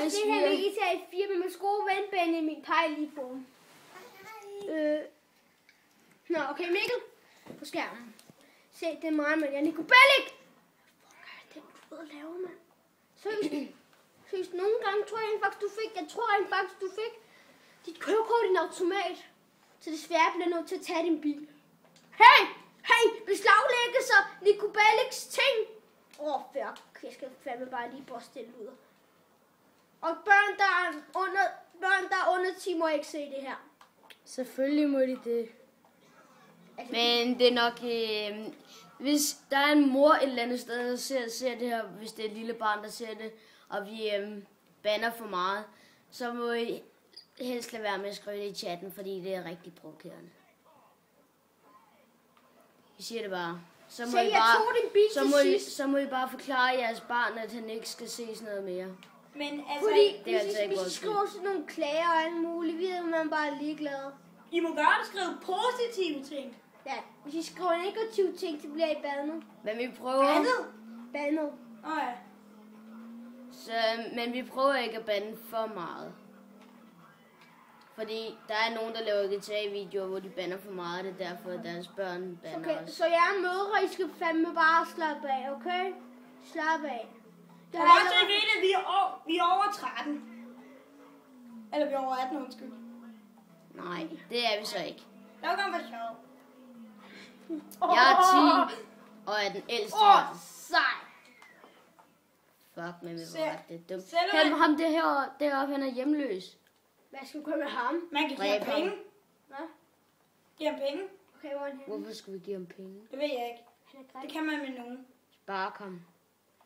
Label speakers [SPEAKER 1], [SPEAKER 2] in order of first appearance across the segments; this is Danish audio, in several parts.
[SPEAKER 1] Boys, det her vil I tage 4 med min gode ven Benjamin. Pej lige på ham. Nå, okay, Mikkel. På skærmen. Se, det er mig, men jeg er Nico Bellic. Det er du ved at lave, mand. Seriøst, nogle gange tror jeg faktisk, du fik dit kørekort i en automat. Så desværre bliver jeg nødt til at tage din bil. Hey, beslaglægge så Nico Bellics ting. Fuck, jeg skal fandme bare lige boste det ud. Og børn, der er under 10, må ikke se det her.
[SPEAKER 2] Selvfølgelig må de det.
[SPEAKER 1] Altså,
[SPEAKER 2] Men det er nok, hvis der er en mor et eller andet sted, der ser det her, hvis det er et lille barn, der ser det, og vi banner for meget, så må I helst lade være med at skrive det i chatten, fordi det er rigtig provokerende. I siger det bare. Så må I bare forklare jeres barn, at han ikke skal se sådan noget mere.
[SPEAKER 1] Men altså, fordi hvis I skriver sådan nogle klager og alt muligt, ved man bare er ligeglad.
[SPEAKER 3] I må godt skrive positive ting.
[SPEAKER 1] Ja, hvis I skriver negative ting, så bliver I bandet.
[SPEAKER 2] Men vi prøver...
[SPEAKER 1] Bandet.
[SPEAKER 3] Ja.
[SPEAKER 2] Men vi prøver ikke at bande for meget. Fordi der er nogen, der laver GTA-videoer, hvor de bander for meget, det er derfor, at deres børn bander også.
[SPEAKER 1] Så jeg mødre, I skal fandme bare slappe af, okay? Slap af.
[SPEAKER 3] Jeg har også ikke ved, at vi er over 13. Eller vi er over 18, undskyld.
[SPEAKER 2] Nej, det er vi så ikke.
[SPEAKER 3] Det var godt for sjov.
[SPEAKER 2] Jeg er 10 og er den ældste.
[SPEAKER 1] Sej.
[SPEAKER 2] Fuck, men det er dumt. Ham deroppe, han er hjemløs.
[SPEAKER 1] Hvad skal du gøre med ham?
[SPEAKER 3] Man kan give ham penge.
[SPEAKER 1] Hvad?
[SPEAKER 3] Give ham penge.
[SPEAKER 1] Okay, hvor er han?
[SPEAKER 2] Hvorfor skulle vi give ham penge?
[SPEAKER 3] Det ved jeg ikke. Det kan man med nogen.
[SPEAKER 2] Spark ham.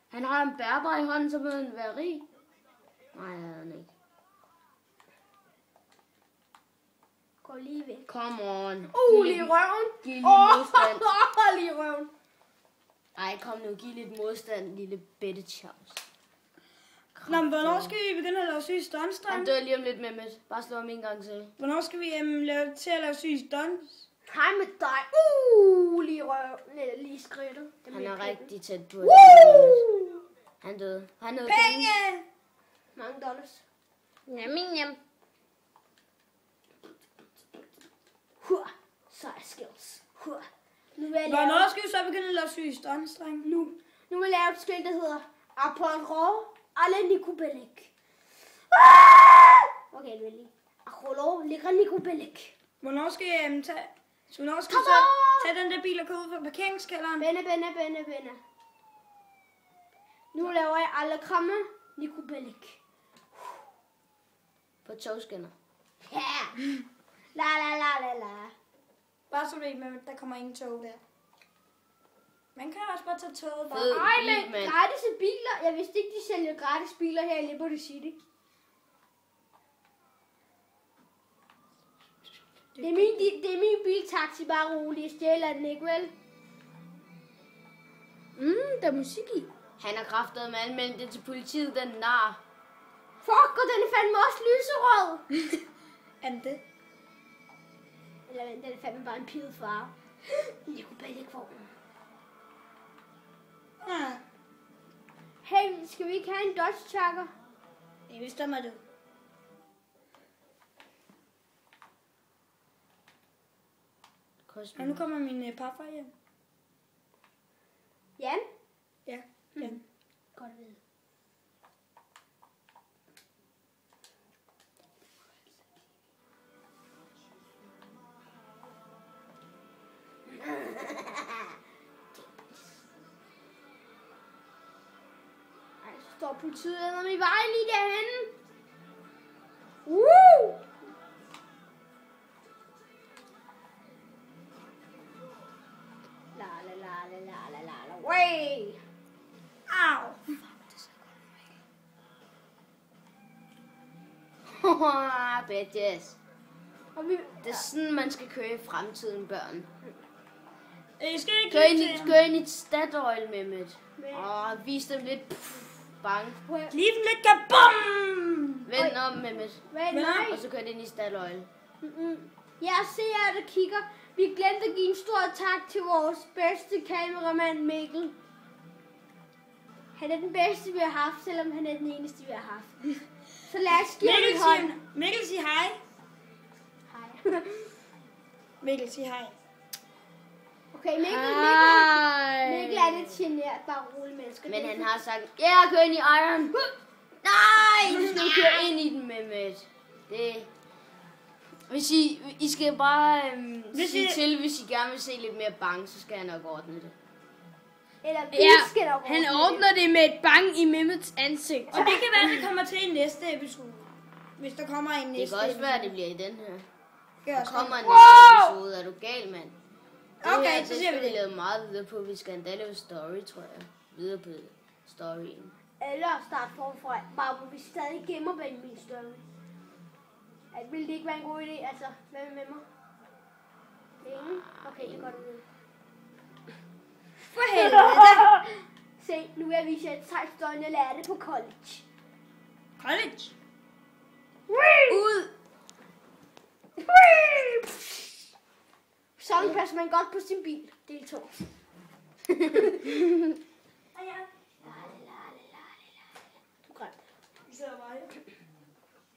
[SPEAKER 2] Han har en bærbar i hånden, så må han være rig. Nej, det er han ikke.
[SPEAKER 1] Gå lige væk.
[SPEAKER 2] Come on.
[SPEAKER 1] Lige røven.
[SPEAKER 2] Giv lidt modstand.
[SPEAKER 1] Lige røven.
[SPEAKER 2] Ej, kom nu, giv lidt modstand, lille bitte Charles.
[SPEAKER 3] Nå, men hvornår skal vi begynde at lave syge stunts, dreng?
[SPEAKER 2] Han dør lige om lidt med. Bare slå ham en gang til.
[SPEAKER 3] Hvornår skal vi til at lave syge stunts?
[SPEAKER 1] Hej med dig. Lige røven. Lige skridtet.
[SPEAKER 2] Han er rigtig tæt på. Han døde. Han nåede
[SPEAKER 3] penge!
[SPEAKER 1] Mange dollars.
[SPEAKER 2] Jamen.
[SPEAKER 1] Så er skills.
[SPEAKER 3] Hvornår skal vi så begynde at lave syge stunts, dreng?
[SPEAKER 1] Nu vil jeg lave et skilt, der hedder Apollo alle Nico Bellic. Okay, det vil lige. Apollo ligger Nico Bellic.
[SPEAKER 3] Hvornår skal I tage den der bil og gå ud fra parkeringskælderen?
[SPEAKER 1] Benne. Nu laver jeg alle kramme Nico Bellic.
[SPEAKER 2] På togskinner.
[SPEAKER 1] Ja. La.
[SPEAKER 3] Bare så ved med, der kommer ingen tog der. Man kan også bare tage toget.
[SPEAKER 1] Ej, men gratis biler. Jeg vidste ikke, de sælger gratis biler her i Liberty City. Det er min biltaxi, bare rolig. Jeg stjæler den ikke, vel? Der er musik i.
[SPEAKER 2] Han har kraftet med anmeldt det til politiet, den nar.
[SPEAKER 1] Fuck, og den er fandme også lyserød.
[SPEAKER 3] Er den det?
[SPEAKER 1] Eller den er fandme bare en pivet farve. Jeg kunne bare ikke få den.
[SPEAKER 3] Ja.
[SPEAKER 1] Hey, skal vi ikke have en Dodge Charger?
[SPEAKER 3] Det bestemmer du. Ja, nu kommer min papfar hjem.
[SPEAKER 1] Jan?
[SPEAKER 3] Ja, Jan.
[SPEAKER 1] Godt at vide. Står politiet om i vejen lige derhenne. La. Way.
[SPEAKER 3] Au.
[SPEAKER 2] Bitches. Det er sådan, man skal køre i fremtiden, børn.
[SPEAKER 3] Jeg skal ikke
[SPEAKER 2] Kør ind i et Statoil, Mehmet. Vis dem lidt bang.
[SPEAKER 3] Giv dem lidt kabum!
[SPEAKER 2] Vend om, Mehmet.
[SPEAKER 1] Nej.
[SPEAKER 2] Og så kør det ind i Statoil.
[SPEAKER 1] Jeg ser, der kigger. Vi glemte at give en stor tak til vores bedste kameramand, Mikkel. Han er den bedste, vi har haft, selvom han er den eneste, vi har haft. Så lad os give ham en hånd.
[SPEAKER 3] Mikkel, sig hej.
[SPEAKER 1] Hej.
[SPEAKER 3] Mikkel, sig hej.
[SPEAKER 1] Okay, Mikkel er lidt genert, bare rolig mennesker.
[SPEAKER 2] Men han har sagt, ja, kør ind i Iron. Nej, du skal køre ind i den, Mehmet. Det... Hvis I skal bare sige til, hvis I gerne vil se lidt mere bang, så skal jeg nok ordne det.
[SPEAKER 1] Eller vi skal nok
[SPEAKER 4] han ordner det med et bang i Mehmets ansigt.
[SPEAKER 3] Og det kan være, det kommer til i næste episode. Hvis der kommer en næste
[SPEAKER 2] Det kan også være, at det bliver i den her.
[SPEAKER 3] Der
[SPEAKER 2] Der kommer en næste episode. Er du gal, mand?
[SPEAKER 3] Okay, så
[SPEAKER 2] det
[SPEAKER 3] siger vi
[SPEAKER 2] skal vi
[SPEAKER 3] det.
[SPEAKER 2] lave meget videre på. Vi skal endda lave story, tror jeg. Videre på storyen.
[SPEAKER 1] Eller start forfra, bare hvor vi stadig gemmer bag min story. Vil det ikke være en god idé? Altså, hvad med mig? Ingen? Okay, det går det.
[SPEAKER 3] For helvede.
[SPEAKER 1] Se, nu er vi selv 16, jeg lærte det på college.
[SPEAKER 3] College.
[SPEAKER 2] Ud!
[SPEAKER 1] Sådan passer man godt på sin bil. Del 2.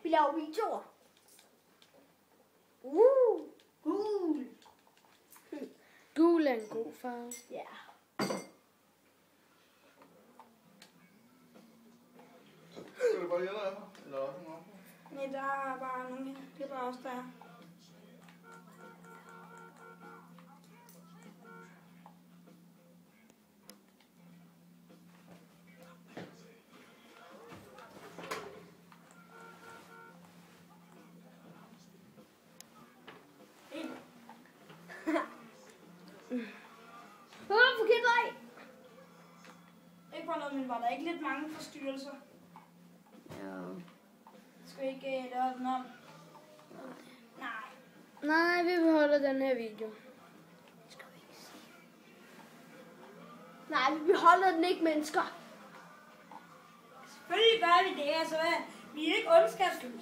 [SPEAKER 1] Vi laver videoer.
[SPEAKER 4] Gul er en god farve.
[SPEAKER 1] Ja.
[SPEAKER 5] Skal det bare hjælpe af mig? Eller også nogen?
[SPEAKER 3] Nej, der er bare nogen her. Det er bare os, der er.
[SPEAKER 1] Forkert vej.
[SPEAKER 3] Ikke for noget, men var der ikke lidt mange forstyrrelser?
[SPEAKER 2] Ja.
[SPEAKER 3] Skal vi ikke lave den om? Nej.
[SPEAKER 4] Nej, vi beholder den her video.
[SPEAKER 1] Nej, vi beholder den ikke, mennesker.
[SPEAKER 3] Selvfølgelig gør vi det, altså. Vi er ikke ondskabsfulde.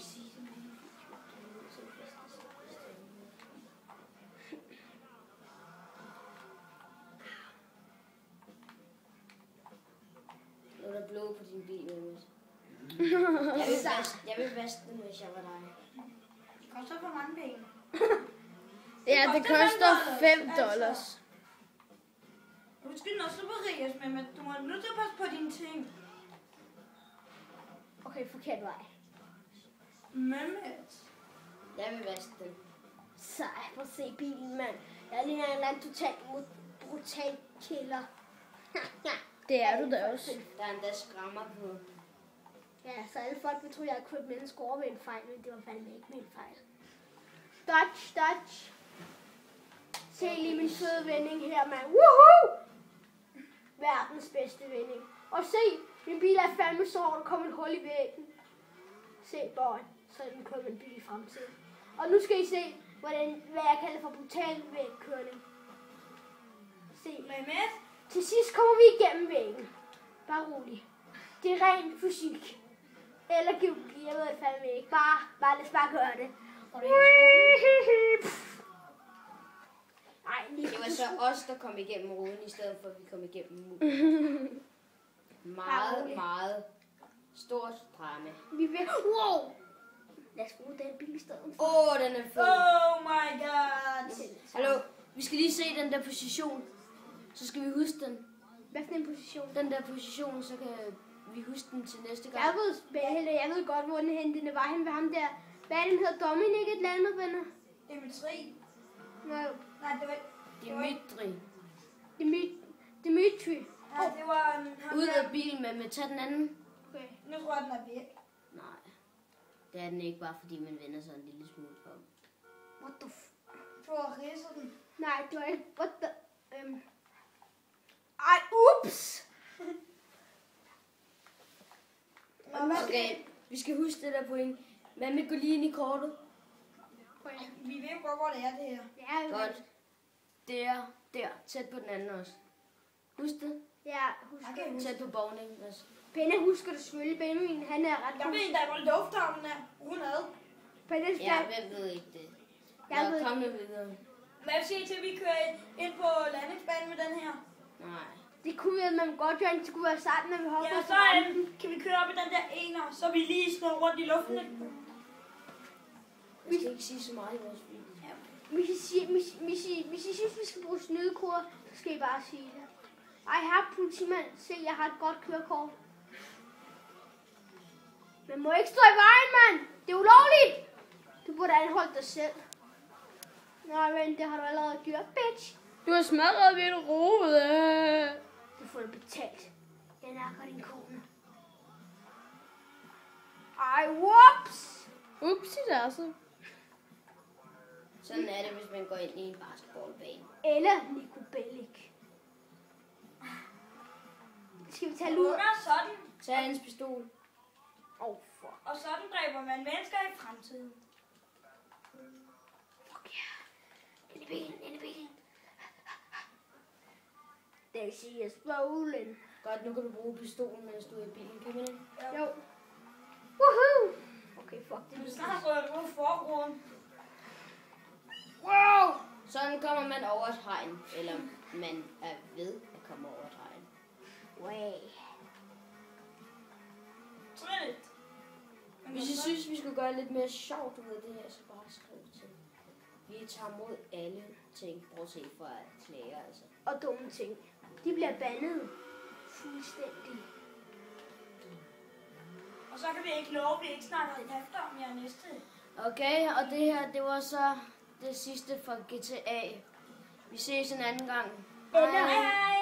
[SPEAKER 2] Nu er der blå på din bil, Mehmet. Jeg vil vaske den, hvis jeg var dig.
[SPEAKER 3] Det koster for mange penge.
[SPEAKER 4] Ja, det koster $5.
[SPEAKER 3] Husk den også repareres, men du må nødt til at passe på dine ting.
[SPEAKER 1] Okay, forkert vej.
[SPEAKER 3] Mehmet.
[SPEAKER 2] Jeg vil vaske den.
[SPEAKER 1] Sej, prøv at se bilen, mand. Jeg ligner en eller anden total brutal killer.
[SPEAKER 4] Det er du da også.
[SPEAKER 2] Der er endda skrammer på.
[SPEAKER 1] Ja, så alle folk vil tro, jeg har kørt mennesker over ved en fejl, men det var fandme ikke min fejl. Dodge, dodge. Se lige min søde vending her, mand. Woohoo! Verdens bedste vending. Og se, min bil er fandme så, der kommer et hul i væggen. Se, boy. Så den kører min bil i fremtiden. Og nu skal I se, hvad jeg kalder for brutal vægkørning. Se.
[SPEAKER 3] Mehmet.
[SPEAKER 1] Til sidst kommer vi igennem væggen. Bare rolig. Det er ren fysik. Eller geologi, jeg ved det fandme ikke. Bare lad os bare gøre det. Ej, lige
[SPEAKER 2] Det var så os, der kom igennem ruden, i stedet for at vi kom igennem muren. Meget stort drama.
[SPEAKER 1] Vi vil... Wow! Lad os bruge den bil i stedet.
[SPEAKER 2] Den er fed.
[SPEAKER 3] Oh my god.
[SPEAKER 2] Hallo, vi skal lige se den der position. Så skal vi huske den.
[SPEAKER 1] Hvad for en position?
[SPEAKER 2] Den der position, så kan vi huske den til næste gang.
[SPEAKER 1] Jeg ved godt, hvor den henne. Den var henne ved ham der. Hvad er den hedder? Dominik et eller andet, venner?
[SPEAKER 3] Dimitri.
[SPEAKER 1] Nej,
[SPEAKER 3] Nej, det var...
[SPEAKER 1] Dimitri.
[SPEAKER 3] Ja, det var ham
[SPEAKER 2] Ud
[SPEAKER 3] der.
[SPEAKER 2] af bilen med tag den anden.
[SPEAKER 1] Okay.
[SPEAKER 3] Nu tror jeg, den er væk.
[SPEAKER 2] Nej, det er den ikke, bare fordi man vender sig en lille smule om.
[SPEAKER 1] What the
[SPEAKER 3] Du har ridset den.
[SPEAKER 1] Nej, det var ikke... What the... Ej, ups!
[SPEAKER 2] Okay, vi skal huske det der point. Hvad med gå lige ind i kortet?
[SPEAKER 3] Vi ved jo godt, hvor det er, det her.
[SPEAKER 1] Ja,
[SPEAKER 2] Godt. Der, tæt på den anden også. Husk det.
[SPEAKER 1] Ja, husk
[SPEAKER 3] Okay,
[SPEAKER 1] det.
[SPEAKER 2] Tæt på bovningen også.
[SPEAKER 1] Penne husker det selvfølgelig. Benjamin, han er ret
[SPEAKER 3] Jeg
[SPEAKER 1] god.
[SPEAKER 3] ved, der var lufthavnen er. Hun ad.
[SPEAKER 1] Penne
[SPEAKER 2] Ja,
[SPEAKER 1] skal...
[SPEAKER 2] hvem ved ikke det?
[SPEAKER 1] Jeg ved
[SPEAKER 2] Nå, kom nu videre.
[SPEAKER 3] Hvad siger I til, at vi kører ind på landingsbanen med den her?
[SPEAKER 2] Nej.
[SPEAKER 1] Det kunne vi, at man godt gøre, det skulle være sammen, når vi hopper.
[SPEAKER 3] Ja, så kan vi køre op i den der ene så vi lige snor rundt i luften lidt.
[SPEAKER 2] Vi skal ikke sige så meget i vores video.
[SPEAKER 1] Hvis I synes, vi skal bruge snydekort, så skal I bare sige det. Ej, her politimand, se, jeg har et godt kørekort. Man må ikke stå i vejen, mand! Det er ulovligt! Du burde anholde dig selv. Nej, men det har du allerede gjort, bitch.
[SPEAKER 4] Du har smadret min rude.
[SPEAKER 1] Du får det betalt. Jeg nakker din kone. Ej, whoops!
[SPEAKER 4] Upsi altså.
[SPEAKER 2] Sådan er det, hvis man går ind i en basketballbane.
[SPEAKER 1] Eller Nico Bellic. Skal vi tage ud?
[SPEAKER 3] Sådan.
[SPEAKER 2] Tag hans pistol.
[SPEAKER 1] Fuck.
[SPEAKER 3] Og sådan dræber man mennesker i fremtiden.
[SPEAKER 1] Fuck ja. Ind i bilen. Daisy is rolling.
[SPEAKER 2] Godt, nu kan du bruge pistolen, mens du er i bilen. Kan vi det?
[SPEAKER 1] Jo. Woohoo! Okay, fuck det.
[SPEAKER 3] Du er snart gået ud af forruden.
[SPEAKER 2] Wow! Sådan kommer man over et hegn. Eller man er ved at komme over et hegn.
[SPEAKER 1] Way.
[SPEAKER 3] Trilligt.
[SPEAKER 2] Hvis I synes, vi skulle gøre lidt mere sjovt ud af det her, så bare skriv til. Vi tager mod alle ting, bortset fra klager, altså.
[SPEAKER 1] Og dumme ting. De bliver bandet. Fuldstændig.
[SPEAKER 3] Og så kan vi ikke love, at vi ikke snakker efter om jer næste.
[SPEAKER 2] Okay, og det her, det var så det sidste fra GTA. Vi ses en anden gang.
[SPEAKER 1] Eller
[SPEAKER 3] Hej hej!